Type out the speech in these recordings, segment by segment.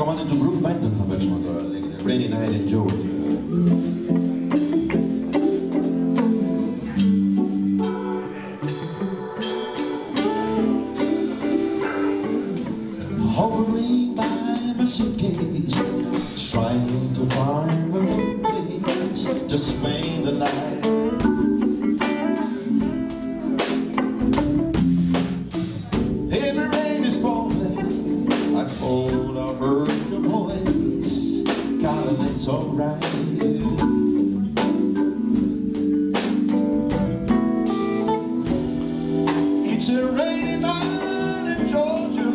κομμάτι του group band θα παίξουμε τώρα, λέγεται Rainy Night in Georgia. Hovering by my suitcase, trying to find a place to spend the night. Heavy rain is falling, I thought I heard your voice, darling, it's alright. It's a rainy night in Georgia,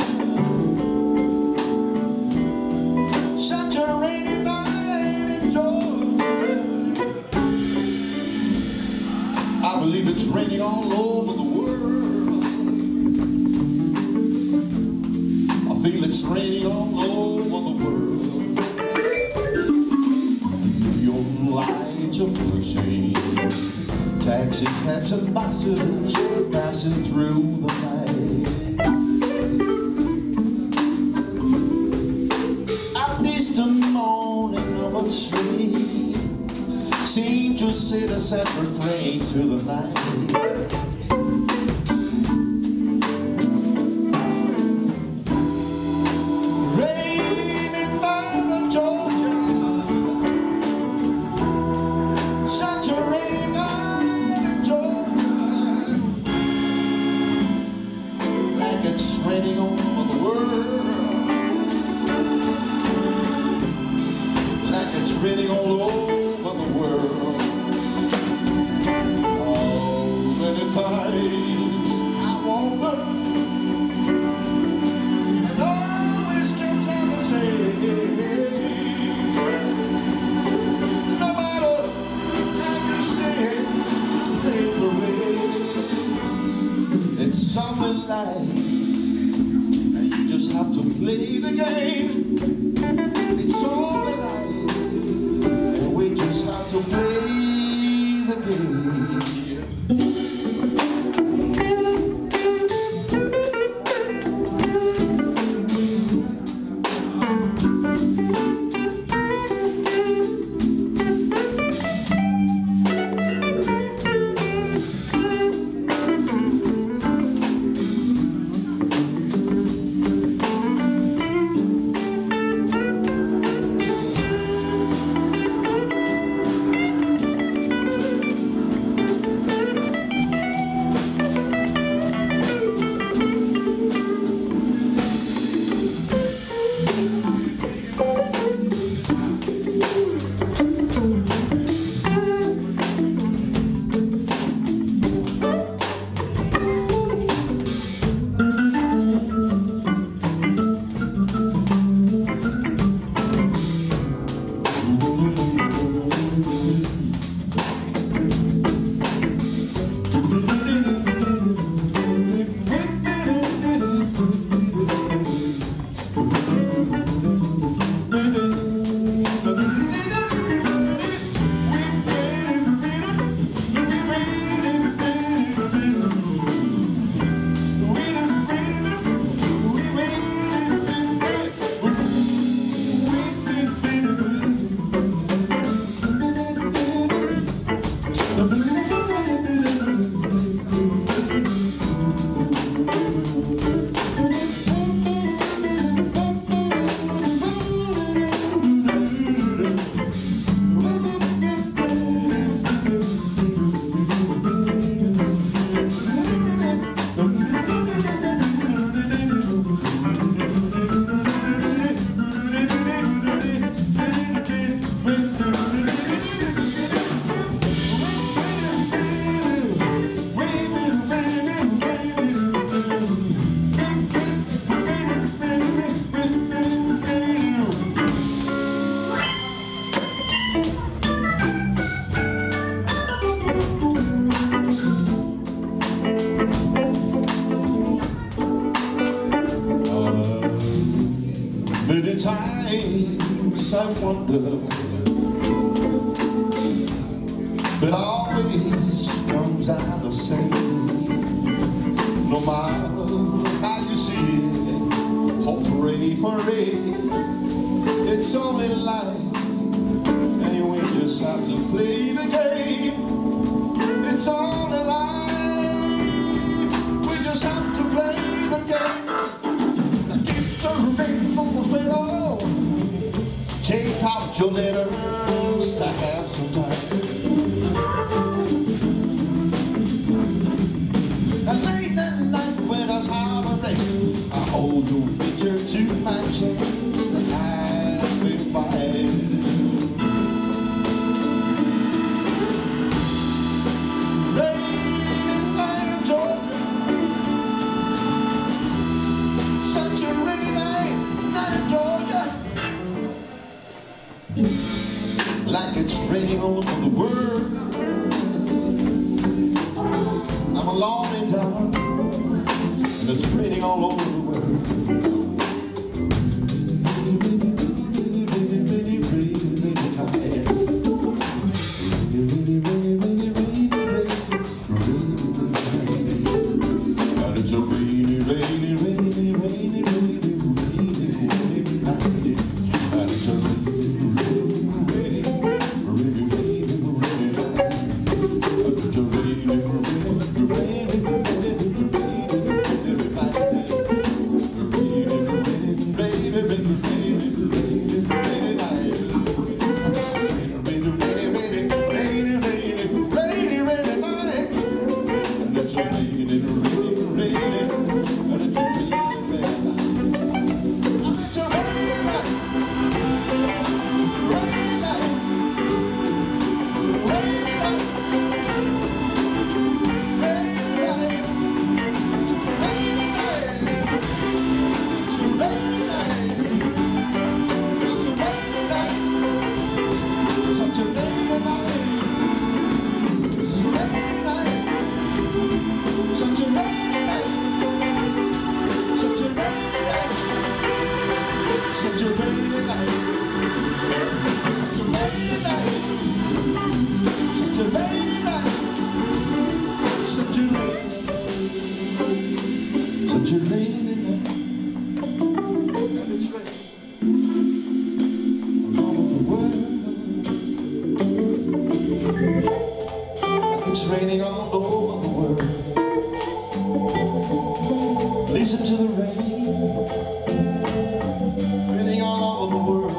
such a rainy night in Georgia. I believe it's raining all over the world. I feel it's raining all over the world. Neon lights are flashing, taxi cabs and buses passing through the night. A distant moaning of a tree seemed to set a sad refrain to the night. Rainy night in Georgia, such a rainy night in Georgia, like it's raining over the world, like it's raining all over the world. Oh, many times I wonder, it always comes out the same. No matter how you say it, I pay for it. It's summer life, and you just have to play the game. It's only life, and we just have to play the game. times I wonder, but always comes out the same. No matter how you see it, hope, pray for it, It's only life, and we just have to play the game. It's only life, we just have to play the game. Now keep the rainbow straight on. Take out your letters to have some time. And late at night when I was hard and rest, I hold your picture to my chest and I've been fighting. Rainy night in Georgia, such a rainy night in Georgia, like it's raining all over the world. I'm alone in town, and it's raining all over the world. And it's a rainy, rainy, rainy, rainy, rainy, rainy, rainy night. And it's a rainy, rainy, rainy, rainy, rainy, rainy night. And it's a rainy, rainy, it's raining all over the world. Listen to the rain, raining all over the world.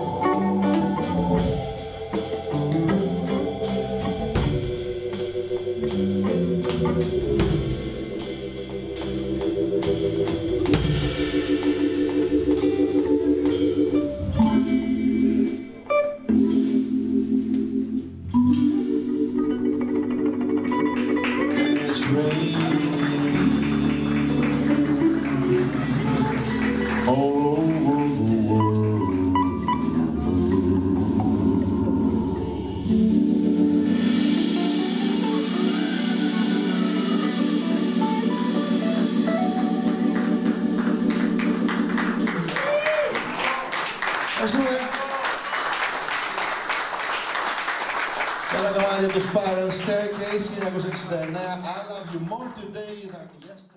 Καλά κομμάτια του Spiral Staircase 1969. I love you more today than yesterday.